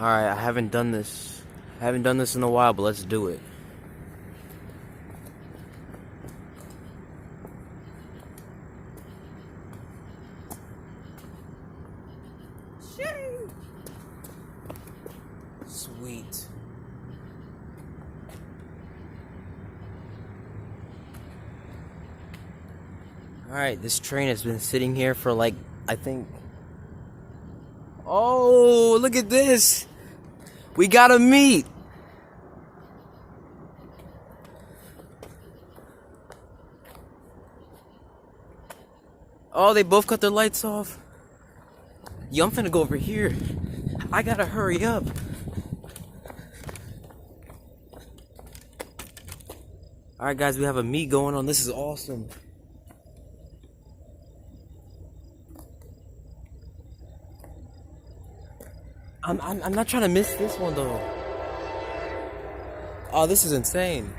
Alright, I haven't done this. I haven't done this in a while, but let's do it. Sweet. Alright, this train has been sitting here for like, I think... Oh, look at this! We gotta meet! Oh, they both cut their lights off. Yo, I'm finna go over here. I gotta hurry up. Alright guys, we have a meet going on. This is awesome. I'm not trying to miss this one though. Oh, this is insane.